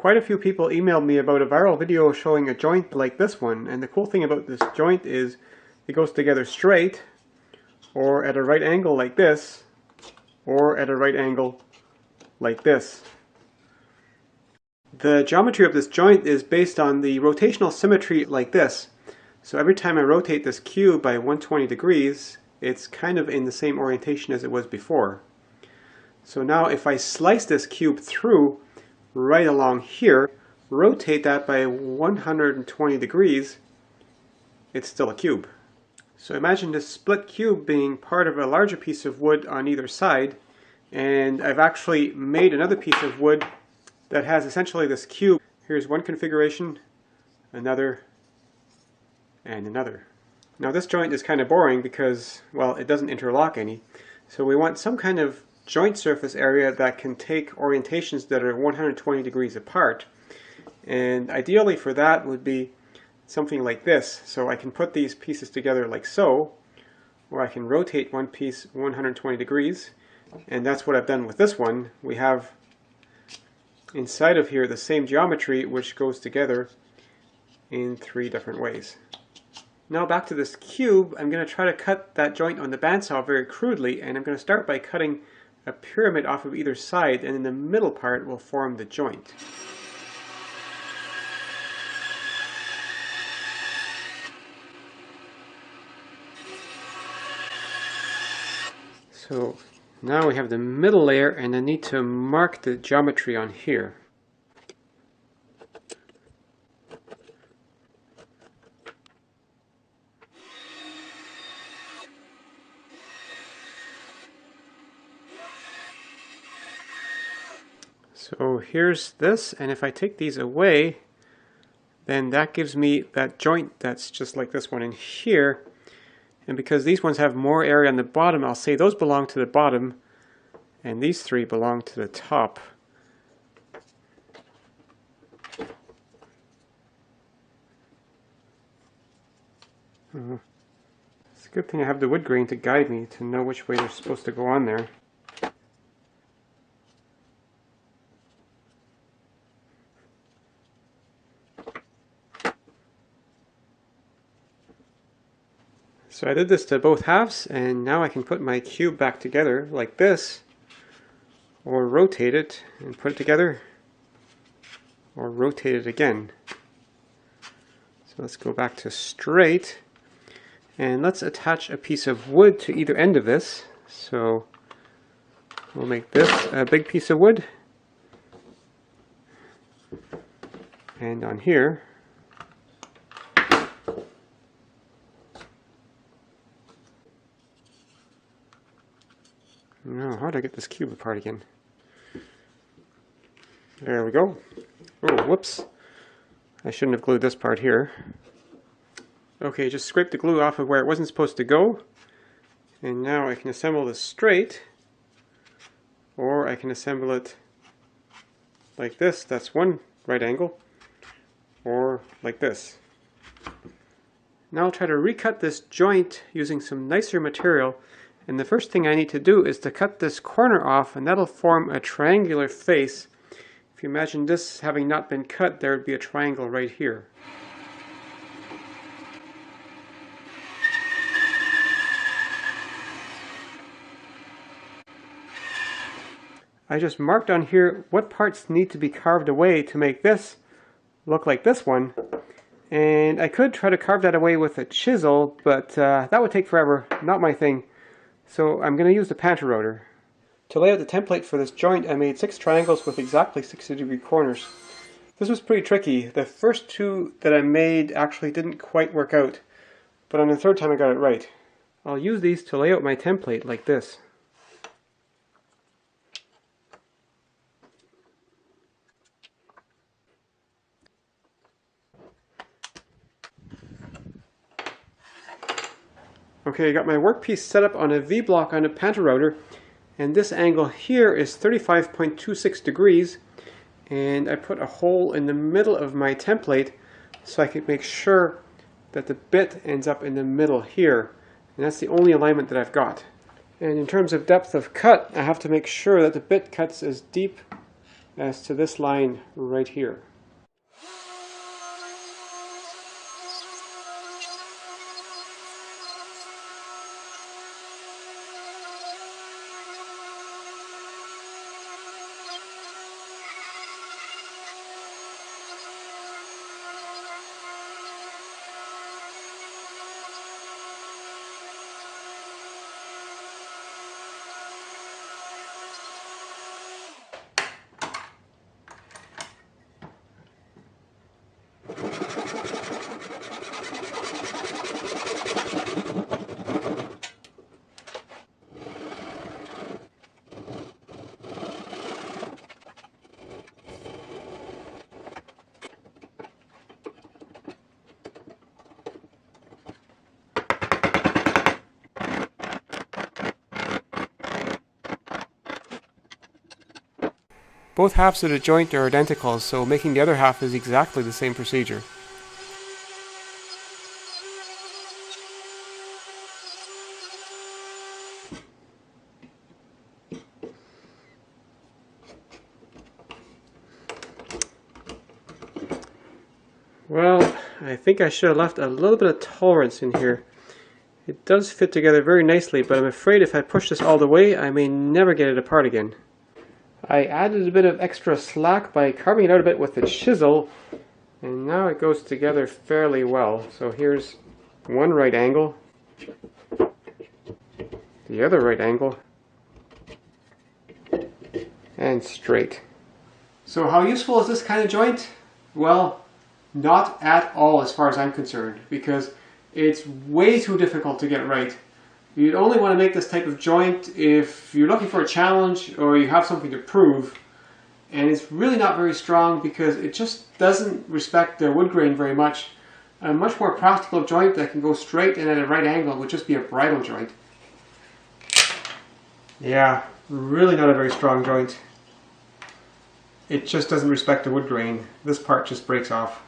quite a few people emailed me about a viral video showing a joint like this one, and the cool thing about this joint is it goes together straight, or at a right angle like this, or at a right angle like this. The geometry of this joint is based on the rotational symmetry like this. So every time I rotate this cube by 120 degrees, it's kind of in the same orientation as it was before. So now if I slice this cube through right along here, rotate that by 120 degrees, it's still a cube. So imagine this split cube being part of a larger piece of wood on either side, and I've actually made another piece of wood that has essentially this cube. Here's one configuration, another, and another. Now this joint is kind of boring because, well, it doesn't interlock any. So we want some kind of joint surface area that can take orientations that are 120 degrees apart. And ideally for that would be something like this. So I can put these pieces together like so, or I can rotate one piece 120 degrees. And that's what I've done with this one. We have inside of here the same geometry which goes together in 3 different ways. Now back to this cube, I'm going to try to cut that joint on the bandsaw very crudely, and I'm going to start by cutting a pyramid off of either side, and in the middle part will form the joint. So now we have the middle layer, and I need to mark the geometry on here. So here's this, and if I take these away, then that gives me that joint that's just like this one in here. And because these ones have more area on the bottom, I'll say those belong to the bottom, and these 3 belong to the top. It's a good thing I have the wood grain to guide me to know which way they're supposed to go on there. So I did this to both halves, and now I can put my cube back together like this, or rotate it and put it together, or rotate it again. So let's go back to straight, and let's attach a piece of wood to either end of this. So we'll make this a big piece of wood, and on here no, how did I get this cube apart again? There we go. Oh, whoops. I shouldn't have glued this part here. Okay, just scrape the glue off of where it wasn't supposed to go. And now I can assemble this straight. Or I can assemble it like this. That's one right angle. Or like this. Now I'll try to recut this joint using some nicer material. And the first thing I need to do is to cut this corner off, and that'll form a triangular face. If you imagine this having not been cut, there would be a triangle right here. I just marked on here what parts need to be carved away to make this look like this one. And I could try to carve that away with a chisel, but that would take forever. Not my thing. So I'm going to use the Pantarotor. To lay out the template for this joint, I made 6 triangles with exactly 60-degree corners. This was pretty tricky. The first 2 that I made actually didn't quite work out, but on the 3rd time I got it right. I'll use these to lay out my template like this. Okay, I got my workpiece set up on a V-block on a Pantarotor, and this angle here is 35.26 degrees, and I put a hole in the middle of my template so I could make sure that the bit ends up in the middle here, and that's the only alignment that I've got. And in terms of depth of cut, I have to make sure that the bit cuts as deep as to this line right here. Both halves of the joint are identical, so making the other half is exactly the same procedure. Well, I think I should have left a little bit of tolerance in here. It does fit together very nicely, but I'm afraid if I push this all the way, I may never get it apart again. I added a bit of extra slack by carving it out a bit with the chisel, and now it goes together fairly well. So here's one right angle, the other right angle, and straight. So how useful is this kind of joint? Well, not at all as far as I'm concerned, because it's way too difficult to get right. You'd only want to make this type of joint if you're looking for a challenge or you have something to prove. And it's really not very strong because it just doesn't respect the wood grain very much. A much more practical joint that can go straight and at a right angle would just be a bridle joint. Yeah, really not a very strong joint. It just doesn't respect the wood grain. This part just breaks off.